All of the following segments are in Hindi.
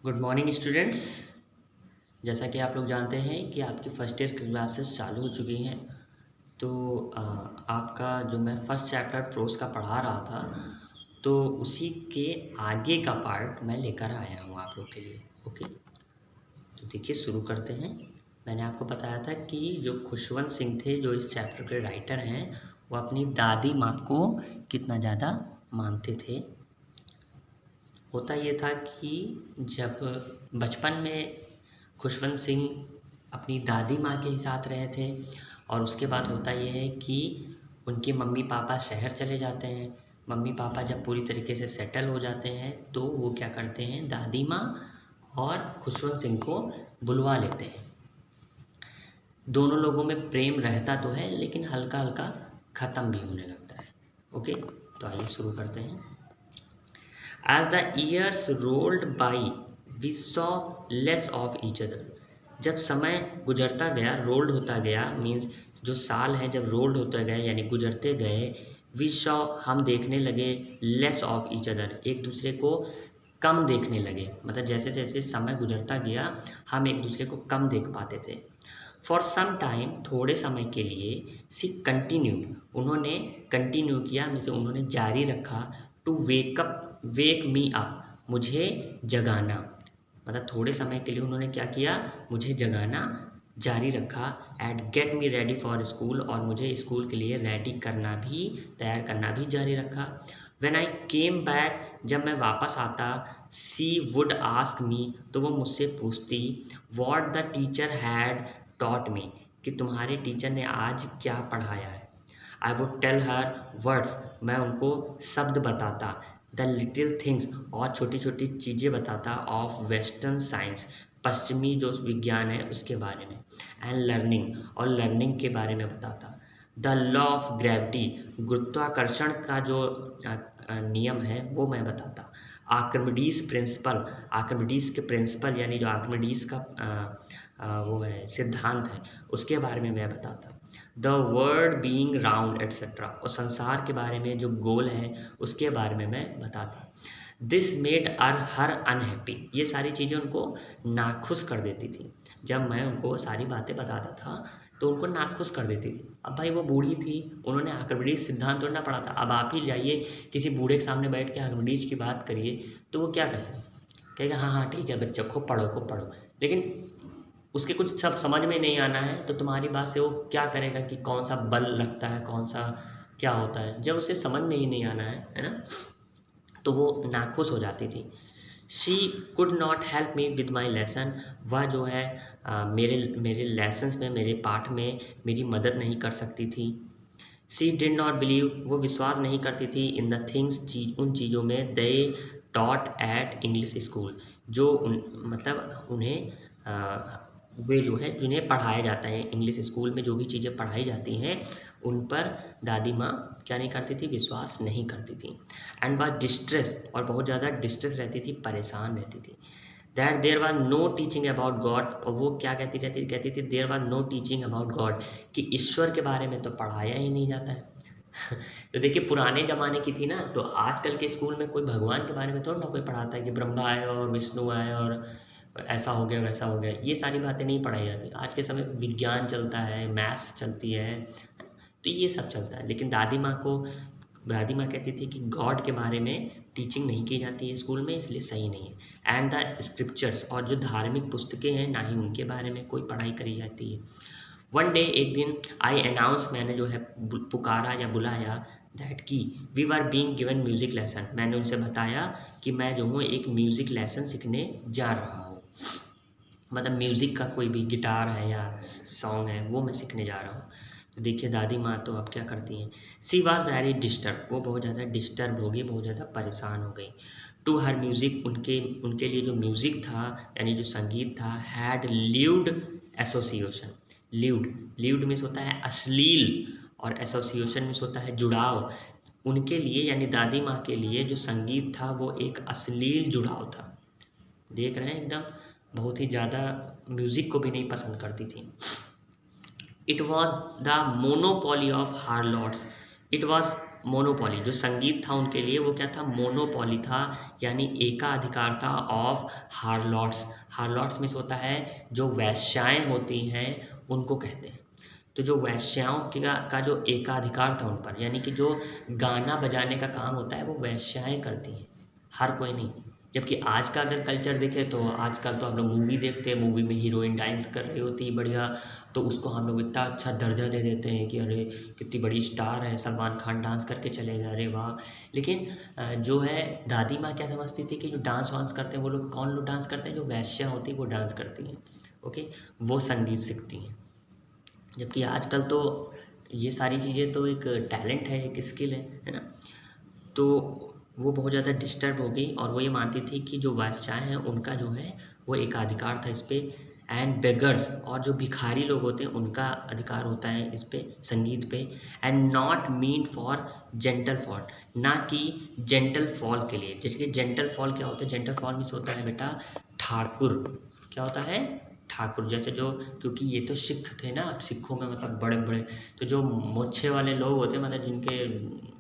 Good morning students. जैसा कि आप लोग जानते हैं कि आपकी फ़र्स्ट ईयर की क्लासेस चालू हो चुकी हैं। तो आपका जो मैं फ़र्स्ट चैप्टर प्रोस का पढ़ा रहा था, तो उसी के आगे का पार्ट मैं लेकर आया हूँ आप लोग के लिए। ओके, तो देखिए शुरू करते हैं। मैंने आपको बताया था कि जो खुशवंत सिंह थे, जो इस चैप्टर के राइटर हैं, वो अपनी दादी माँ को कितना ज़्यादा मानते थे। होता ये था कि जब बचपन में खुशवंत सिंह अपनी दादी माँ के ही साथ रहे थे, और उसके बाद होता ये है कि उनके मम्मी पापा शहर चले जाते हैं। मम्मी पापा जब पूरी तरीके से सेटल हो जाते हैं तो वो क्या करते हैं, दादी माँ और खुशवंत सिंह को बुलवा लेते हैं। दोनों लोगों में प्रेम रहता तो है, लेकिन हल्का हल्का ख़त्म भी होने लगता है। ओके, तो आइए शुरू करते हैं। As the years rolled by, we saw less of each other. जब समय गुजरता गया, रोल्ड होता गया मीन्स जो साल है जब रोल्ड होते गए यानी गुजरते गए, वी सॉ हम देखने लगे लेस ऑफ ईच अदर, एक दूसरे को कम देखने लगे। मतलब जैसे जैसे समय गुजरता गया हम एक दूसरे को कम देख पाते थे। फॉर सम टाइम, थोड़े समय के लिए, सी कंटिन्यू, उन्होंने कंटिन्यू किया मीन्स उन्होंने जारी रखा, टू वेक मी अप, मुझे जगाना। मतलब थोड़े समय के लिए उन्होंने क्या किया, मुझे जगाना जारी रखा। And get me ready for school, और मुझे स्कूल के लिए रेडी करना भी, तैयार करना भी जारी रखा। व्हेन आई केम बैक, जब मैं वापस आता, सी वुड आस्क मी, तो वो मुझसे पूछती, what the teacher had taught me, कि तुम्हारे टीचर ने आज क्या पढ़ाया है। I would tell her words, मैं उनको शब्द बताता, द लिटिल थिंग्स, और छोटी छोटी चीज़ें बताता, ऑफ वेस्टर्न साइंस, पश्चिमी जो विज्ञान है उसके बारे में, एंड लर्निंग, और लर्निंग के बारे में बताता, द लॉ ऑफ ग्रेविटी, गुरुत्वाकर्षण का जो नियम है वो मैं बताता, आर्किमिडीज प्रिंसिपल, आर्किमिडीज के प्रिंसिपल यानी जो आर्किमिडीज का वो है सिद्धांत है उसके बारे में मैं बताता, the world being round etcetera, और संसार के बारे में जो गोल है उसके बारे में मैं बताता। दिस मेड हर अनहैप्पी, ये सारी चीज़ें उनको नाखुश कर देती थी। जब मैं उनको वो सारी बातें बताता था तो उनको नाखुश कर देती थी। अब भाई वो बूढ़ी थी, उन्होंने आर्किमिडीज सिद्धांत तो ना पढ़ा था। अब आप ही जाइए किसी बूढ़े के सामने बैठ के आर्किमिडीज की बात करिए तो वो क्या कहेगा, कहेगा हाँ हाँ ठीक है बच्चा, खूब पढ़ो। लेकिन उसके कुछ सब समझ में नहीं आना है तो तुम्हारी बात से वो क्या करेगा कि कौन सा बल लगता है, कौन सा क्या होता है, जब उसे समझ में ही नहीं आना है ना, तो वो नाखुश हो जाती थी। She could not help me with my lesson, वह जो है मेरे मेरे लेसन्स में, मेरे पाठ में मेरी मदद नहीं कर सकती थी। शी डिड नॉट बिलीव, वो विश्वास नहीं करती थी, इन द थिंग्स, उन चीज़ों में, they taught at English school, जो मतलब उन्हें वे जो है जिन्हें पढ़ाया जाता है इंग्लिश स्कूल में, जो भी चीज़ें पढ़ाई जाती हैं उन पर दादी माँ क्या नहीं करती थी, विश्वास नहीं करती थी। एंड वाज डिस्ट्रेस, और बहुत ज़्यादा डिस्ट्रेस रहती थी, परेशान रहती थी। That there was no teaching about God, और वो क्या कहती थी there was no teaching about God, कि ईश्वर के बारे में तो पढ़ाया ही नहीं जाता है। तो देखिए पुराने ज़माने की थी ना, तो आजकल के स्कूल में कोई भगवान के बारे में थोड़ा ना कोई पढ़ाता है कि ब्रह्मा आए और विष्णु आए और ऐसा हो गया वैसा हो गया, ये सारी बातें नहीं पढ़ाई जाती। आज के समय विज्ञान चलता है, मैथ्स चलती है, तो ये सब चलता है। लेकिन दादी माँ कहती थी कि गॉड के बारे में टीचिंग नहीं की जाती है स्कूल में, इसलिए सही नहीं है। एंड द स्क्रिप्चर्स, और जो धार्मिक पुस्तकें हैं ना ही उनके बारे में कोई पढ़ाई करी जाती है। वन डे, एक दिन, आई अनाउंस, मैंने जो है पुकारा या बुलाया, दैट की we are being given music lesson, मैंने उनसे बताया कि मैं जो हूँ एक म्यूज़िक लेसन सीखने जा रहा हूँ। मतलब म्यूज़िक का कोई भी गिटार है या सॉन्ग है वो मैं सीखने जा रहा हूँ। तो देखिए दादी माँ तो अब क्या करती हैं, सी वॉज वेरी डिस्टर्ब, वो बहुत ज़्यादा डिस्टर्ब हो गई, बहुत ज़्यादा परेशान हो गई। टू हर म्यूज़िक, उनके उनके लिए जो म्यूज़िक था यानी जो संगीत था, had lewd association, lewd means होता है अश्लील, और एसोसिएशन मीन्स होता है जुड़ाव। उनके लिए यानी दादी माँ के लिए जो संगीत था वो एक अश्लील जुड़ाव था। देख रहे हैं एकदम बहुत ही ज़्यादा म्यूज़िक को भी नहीं पसंद करती थी। It was the monopoly of harlots, it was monopoly, जो संगीत था उनके लिए वो क्या था, मोनोपोली था, यानी एकाधिकार था ऑफ हार्लॉट्स। हार्लॉट्स मीन्स होता है जो वैश्याएं होती हैं उनको कहते हैं। तो जो वैश्याओं का जो एकाधिकार था उन पर, यानी कि जो गाना बजाने का काम होता है वो वैश्याएं करती हैं, हर कोई नहीं। जबकि आज का अगर कल्चर देखें तो आजकल तो हम लोग मूवी देखते हैं, मूवी में हीरोइन डांस कर रही होती है बढ़िया, तो उसको हम लोग इतना अच्छा दर्जा दे देते हैं कि अरे कितनी बड़ी स्टार है, सलमान खान डांस करके चलेगा, अरे वाह। लेकिन जो है दादी माँ क्या समझती थी कि जो डांस वांस करते हैं वो लोग, कौन लोग डांस करते हैं, जो वैश्या होती है वो डांस करती हैं, ओके, वो संगीत सीखती हैं। जबकि आजकल तो ये सारी चीज़ें तो एक टैलेंट है, एक स्किल है ना। तो वो बहुत ज़्यादा डिस्टर्ब हो गई और वो ये मानती थी कि जो वैश्याएँ हैं उनका जो है वो एकाधिकार था इस पे, एंड बेगर्स और जो भिखारी लोग होते हैं उनका अधिकार होता है इस पे, संगीत पे, and not mean for gentle fall, ना कि जेंटल फॉल के लिए। जैसे कि जेंटल फॉल क्या होता है, जेंटल फॉल मीन्स होता है बेटा ठाकुर, क्या होता है, ठाकुर। जैसे जो, क्योंकि ये तो सिख थे ना, सिखों में मतलब बड़े बड़े, तो जो मोछे वाले लोग होते हैं मतलब जिनके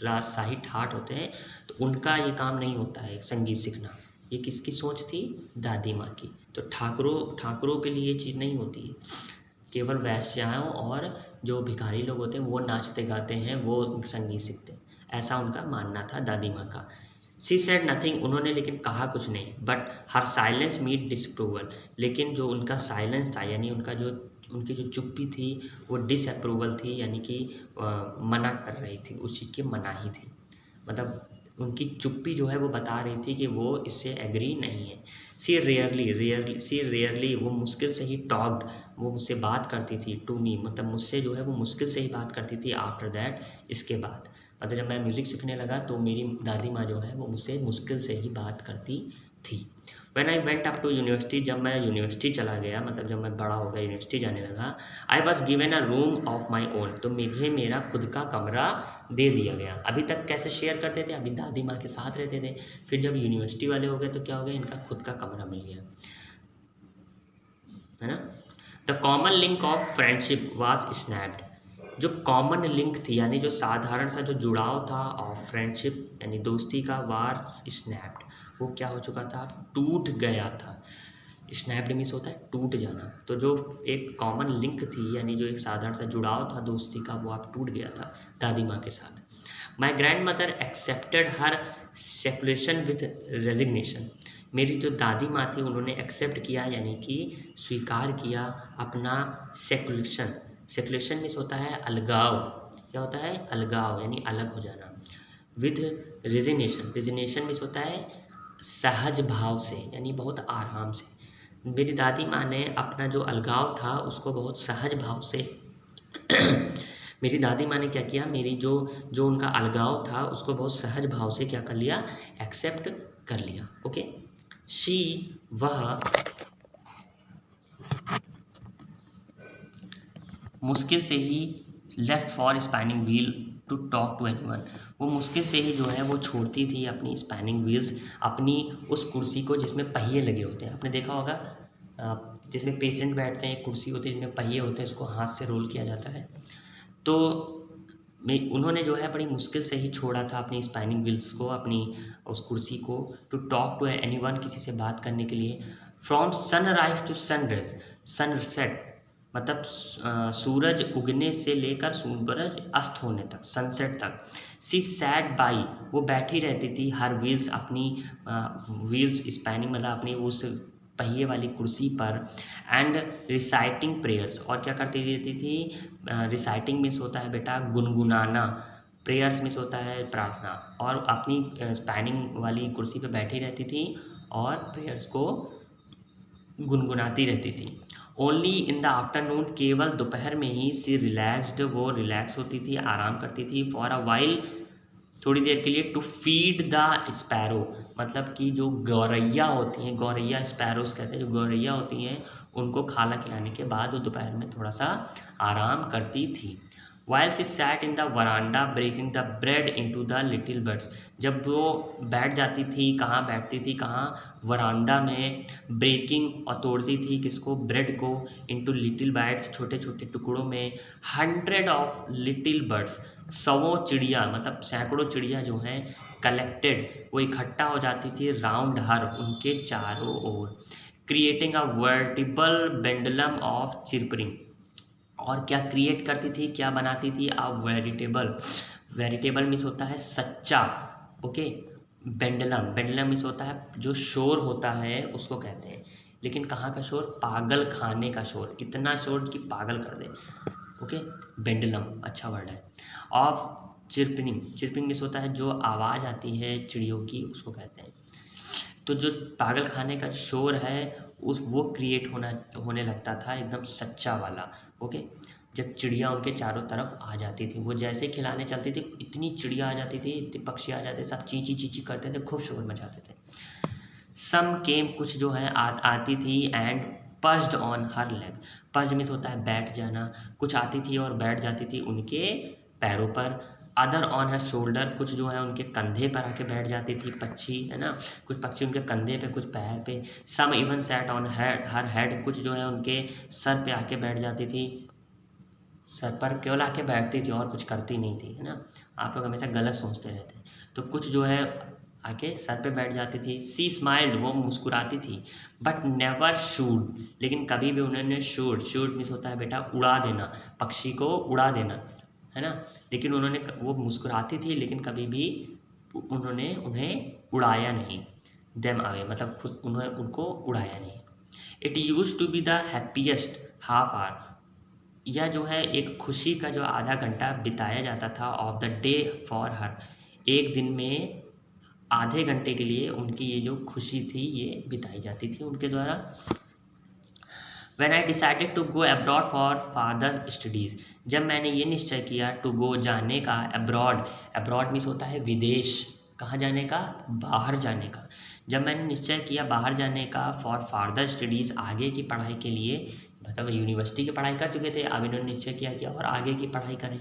शाही ठाठ होते हैं, तो उनका ये काम नहीं होता है संगीत सीखना। ये किसकी सोच थी, दादी माँ की। तो ठाकुरों के लिए ये चीज़ नहीं होती है, केवल वैश्याओं और जो भिखारी लोग होते हैं वो नाचते गाते हैं, वो संगीत सीखते हैं, ऐसा उनका मानना था दादी माँ का। सी सेड नथिंग, उन्होंने लेकिन कहा कुछ नहीं, but her silence meant disapproval, लेकिन जो उनका साइलेंस था, यानी उनका जो, उनकी जो चुप्पी थी वो डिसअप्रूवल थी, यानी कि मना कर रही थी, उस चीज़ की मनाही थी। मतलब उनकी चुप्पी जो है वो बता रही थी कि वो इससे एग्री नहीं है। सी रेयरली, वो मुश्किल से ही टॉक्ड, वो मुझसे बात करती थी, टू मी, मतलब मुझसे जो है वो मुश्किल से ही बात करती थी, आफ्टर दैट, इसके बाद। मतलब जब मैं म्यूज़िक सीखने लगा तो मेरी दादी माँ जो है वो मुझसे मुश्किल से ही बात करती थी। When I went up to university, जब मैं यूनिवर्सिटी चला गया, मतलब जब मैं बड़ा हो गया, यूनिवर्सिटी जाने लगा, I was given a room of my own, तो मुझे मेरा खुद का कमरा दे दिया गया। अभी तक कैसे शेयर करते थे, अभी दादी माँ के साथ रहते थे, फिर जब यूनिवर्सिटी वाले हो गए तो क्या हो गया, इनका खुद का कमरा मिल गया, है ना। The common link of friendship was snapped, जो कॉमन लिंक थी, यानी जो साधारण सा जो जुड़ाव था ऑफ फ्रेंडशिप, यानी दोस्ती का, वार स्नैप्ड, वो क्या हो चुका था, टूट गया था। स्नैप्ड मीन्स होता है टूट जाना, तो जो एक कॉमन लिंक थी, यानी जो एक साधारण सा जुड़ाव था दोस्ती का, वो अब टूट गया था दादी माँ के साथ। My grand mother accepted her seclusion with resignation, मेरी जो दादी माँ थी उन्होंने एक्सेप्ट किया, यानी कि स्वीकार किया अपना सेकुलेशन। सेकुलेशन मीन्स होता है अलगाव, क्या होता है, अलगाव, यानी अलग हो जाना। विथ रेजिग्नेशन, रेजिग्नेशन मीन्स होता है सहज भाव से, यानी बहुत आराम से। मेरी दादी माँ ने अपना जो अलगाव था उसको बहुत सहज भाव से मेरी दादी माँ ने क्या किया, मेरी जो जो उनका अलगाव था उसको बहुत सहज भाव से क्या कर लिया, एक्सेप्ट कर लिया, ओके। शी, वह मुश्किल से ही left for spinning wheel to talk to anyone, वो मुश्किल से ही जो है वो छोड़ती थी अपनी स्पैनिंग व्हील्स, अपनी उस कुर्सी को जिसमें पहिए लगे होते हैं, आपने देखा होगा जिसमें पेशेंट बैठते हैं, एक कुर्सी होती है जिसमें पहिए होते हैं, उसको हाथ से रोल किया जाता है। तो उन्होंने जो है बड़ी मुश्किल से ही छोड़ा था अपनी स्पैनिंग व्हील्स को, अपनी उस कुर्सी को, टू टॉक टू एनीवन, किसी से बात करने के लिए। From sunrise to sunrise, sunset मतलब सूरज उगने से लेकर सूरज अस्त होने तक, सनसेट तक। सी सैट बाई, वो बैठी रहती थी, हर व्हील्स, अपनी व्हील्स स्पैनिंग मतलब अपनी उस पहिए वाली कुर्सी पर, एंड रिसाइटिंग प्रेयर्स, और क्या करती रहती थी, रिसाइटिंग मीन्स होता है बेटा गुनगुनाना, प्रेयर्स मीन्स होता है प्रार्थना, और अपनी स्पैनिंग वाली कुर्सी पे बैठी रहती थी और प्रेयर्स को गुनगुनाती रहती थी। ओनली इन द आफ्टरनून, केवल दोपहर में ही सी रिलैक्सड, वो रिलैक्स होती थी, आराम करती थी, फॉर अ वाइल, थोड़ी देर के लिए, टू फीड द स्पैरो, मतलब कि जो गौरैया होती हैं, गौरैया स्पैरोस कहते हैं, जो गौरैया होती हैं उनको खाना खिलाने के बाद वो दोपहर में थोड़ा सा आराम करती थी। While she sat in the veranda breaking the bread into the little birds, जब वो बैठ जाती थी, कहाँ बैठती थी, कहाँ, वरांदा में ब्रेकिंग अथॉरिटी थी किसको, ब्रेड को, इनटू लिटिल बाइट्स, छोटे छोटे टुकड़ों में, 100 ऑफ लिटिल बर्ड्स, सौ चिड़िया मतलब सैकड़ों चिड़िया जो हैं कलेक्टेड वो इकट्ठा हो जाती थी राउंड हर, उनके चारों ओर, creating a veritable pendulum of chirping, और क्या क्रिएट करती थी, क्या बनाती थी, अ वेरिटेबल, वेरिटेबल मीन्स होता है सच्चा, ओके, पेंडुलम, पेंडुलम मीन्स होता है जो शोर होता है उसको कहते हैं, लेकिन कहाँ का शोर, पागल खाने का शोर, इतना शोर कि पागल कर दे, ओके, पेंडुलम अच्छा वर्ड है, ऑफ चिरपिंग, चिरपिंग मीन्स होता है जो आवाज़ आती है चिड़ियों की उसको कहते हैं, तो जो पागल खाने का शोर है उस वो क्रिएट होने लगता था एकदम सच्चा वाला, ओके, जब चिड़िया उनके चारों तरफ आ जाती थी, वो जैसे खिलाने चलती थी इतनी चिड़िया आ जाती थी, इतने पक्षी आ जाते, सब चींची चींची करते थे, खूब शोर मचाते थे। सम केम, कुछ जो है आती थी, and perched on her leg, perch means होता है बैठ जाना, कुछ आती थी और बैठ जाती थी उनके पैरों पर, अदर ऑन हर शोल्डर, कुछ जो है उनके कंधे पर आके बैठ जाती थी पक्षी, है ना, कुछ पक्षी उनके कंधे पे, कुछ पैर पे, some even sat on her head, कुछ जो है उनके सर पे आके बैठ जाती थी, सर पर केवल आके बैठती थी और कुछ करती नहीं थी, है ना, आप लोग हमेशा गलत सोचते रहते हैं, तो कुछ जो है आके सर पे बैठ जाती थी, सी स्माइल्ड, वो मुस्कुराती थी, बट नेवर शूड, लेकिन कभी भी उन्होंने शूड, शूड मीन्स होता है बेटा उड़ा देना, पक्षी को उड़ा देना, है ना, लेकिन उन्होंने वो मुस्कुराती थी लेकिन कभी भी उन्होंने उन्हें उड़ाया नहीं, देम अवे मतलब खुद उन्होंने उनको उड़ाया नहीं। It used to be the happiest half hour, यह जो है एक खुशी का जो आधा घंटा बिताया जाता था of the day for her, एक दिन में आधे घंटे के लिए उनकी ये जो खुशी थी ये बिताई जाती थी उनके द्वारा। When I decided to go abroad for further studies, जब मैंने ये निश्चय किया to go जाने का, abroad, abroad मीन्स होता है विदेश, कहाँ जाने का, बाहर जाने का, जब मैंने निश्चय किया बाहर जाने का for further studies, आगे की पढ़ाई के लिए, मतलब यूनिवर्सिटी की पढ़ाई कर चुके थे, अब इन्होंने निश्चय किया कि और आगे की पढ़ाई करें,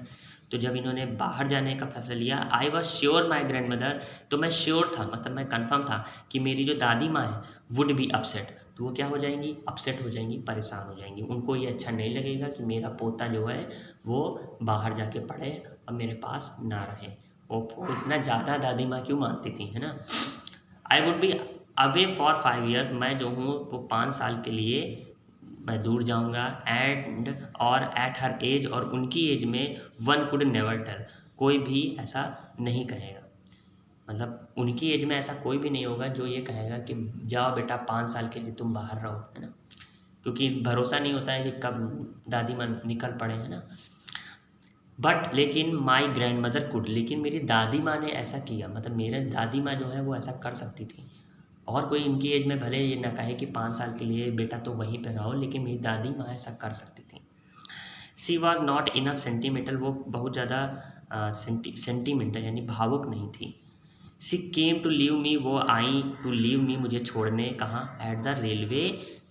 तो जब इन्होंने बाहर जाने का फैसला लिया, I was sure my grand mother, तो मैं श्योर था मतलब मैं कन्फर्म था कि मेरी जो दादी माँ है वुड बी अपसेट, तो वो क्या हो जाएंगी, अपसेट हो जाएंगी, परेशान हो जाएंगी, उनको ये अच्छा नहीं लगेगा कि मेरा पोता जो है वो बाहर जाके पढ़े और मेरे पास ना रहे, वो इतना ज़्यादा दादी माँ क्यों मानती थी, है ना। I would be away for 5 years, मैं जो हूँ वो 5 साल के लिए मैं दूर जाऊँगा, एंड और एट हर एज, और उनकी एज में वन कुड नेवर टेल, कोई भी ऐसा नहीं कहेगा, मतलब उनकी एज में ऐसा कोई भी नहीं होगा जो ये कहेगा कि जाओ बेटा 5 साल के लिए तुम बाहर रहो, है ना, क्योंकि भरोसा नहीं होता है कि कब दादी माँ निकल पड़े, है ना। बट लेकिन माई ग्रैंड मदर कुड, लेकिन मेरी दादी माँ ने ऐसा किया, मतलब मेरे दादी माँ जो है वो ऐसा कर सकती थी, और कोई इनकी एज में भले ये ना कहे कि 5 साल के लिए बेटा तो वहीं पे रहो, लेकिन मेरी दादी माँ ऐसा कर सकती थी। सी वॉज नॉट इनफ सेंटीमेंटल, वो बहुत ज़्यादा सेंटीमेंटल यानी भावुक नहीं थी। सी केम टू लीव मी, वो आई टू लीव मी, मुझे छोड़ने, कहाँ, at the railway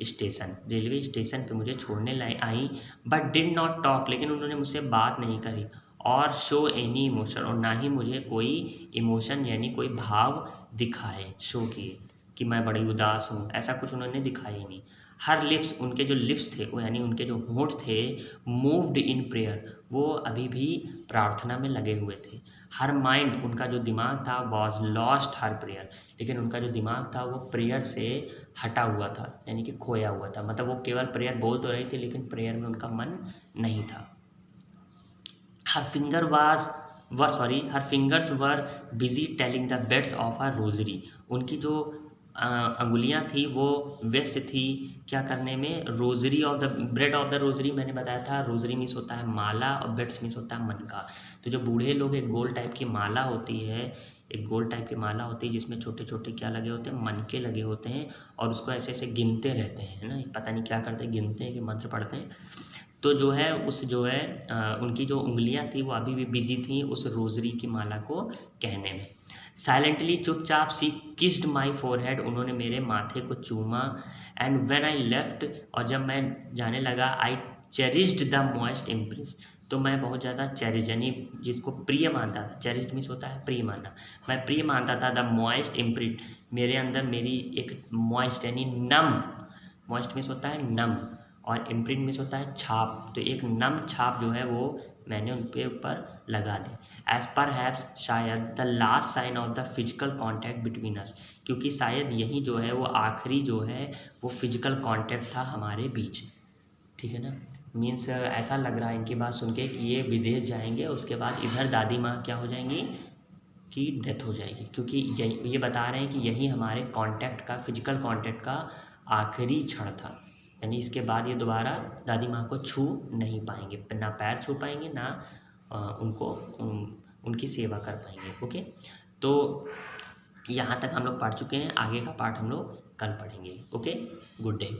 station, railway station पे मुझे छोड़ने आई, बट डिड नॉट टॉक, लेकिन उन्होंने मुझसे बात नहीं करी, और शो एनी इमोशन, और ना ही मुझे कोई इमोशन यानी कोई भाव दिखाए, शो किए कि मैं बड़ी उदास हूँ, ऐसा कुछ उन्होंने दिखाया ही नहीं। हर लिप्स, उनके जो लिप्स थे वो यानी उनके जो होंठ थे, मूव्ड इन प्रेयर, वो अभी भी प्रार्थना में लगे हुए थे। हर माइंड, उनका जो दिमाग था, वॉज लॉस्ट हर प्रेयर, लेकिन उनका जो दिमाग था वो प्रेयर से हटा हुआ था यानी कि खोया हुआ था, मतलब वो केवल प्रेयर बोल तो रही थी लेकिन प्रेयर में उनका मन नहीं था। हर fingers were busy telling the beds of her rosary, उनकी जो अंगुलियां थी वो व्यस्त थी क्या करने में, rosary of the bread of the rosary, मैंने बताया था रोजरी मीन्स होता है माला और बेड्स मीन्स होता है मन का, तो जो बूढ़े लोग एक गोल टाइप की माला होती है, एक गोल टाइप की माला होती है जिसमें छोटे छोटे क्या लगे होते हैं, मन के लगे होते हैं, और उसको ऐसे ऐसे गिनते रहते हैं, है ना, पता नहीं क्या करते हैं, गिनते हैं कि मंत्र पढ़ते हैं, तो जो है उस जो है उनकी जो उंगलियां थी वो अभी भी बिजी थी उस रोजरी की माला को कहने में। साइलेंटली, चुपचाप, सी किस्ड माई फोरहेड, उन्होंने मेरे माथे को चूमा, एंड व्हेन आई लेफ्ट, और जब मैं जाने लगा, आई चेरिस्ड द मॉइस्ट इम्प्रेस, तो मैं बहुत ज़्यादा चेरिश यानी जिसको प्रिय मानता था, चेरिश मीन्स होता है प्रिय मानना, मैं प्रिय मानता था द मॉइस्ट इम्प्रिंट, मेरे अंदर मेरी एक मॉइस्ट यानी नम, मॉइस्ट मीन्स होता है नम और इम्प्रिंट मीन्स होता है छाप, तो एक नम छाप जो है वो मैंने उन पे ऊपर लगा दी। एज पर हैव्स शायद the last sign of the physical contact between us, क्योंकि शायद यही जो है वो आखिरी जो है वो फिजिकल कॉन्टैक्ट था हमारे बीच, ठीक है ना। मीन्स ऐसा लग रहा है इनकी बात सुन के कि ये विदेश जाएंगे, उसके बाद इधर दादी माँ क्या हो जाएंगी कि डेथ हो जाएगी, क्योंकि ये बता रहे हैं कि यही हमारे कांटेक्ट का, फिजिकल कांटेक्ट का आखिरी क्षण था, यानी इसके बाद ये दोबारा दादी माँ को छू नहीं पाएंगे, ना पैर छू पाएंगे, ना उनको उनकी सेवा कर पाएंगे। ओके, तो यहाँ तक हम लोग पढ़ चुके हैं, आगे का पार्ट हम लोग कल पढ़ेंगे। Okay, good day.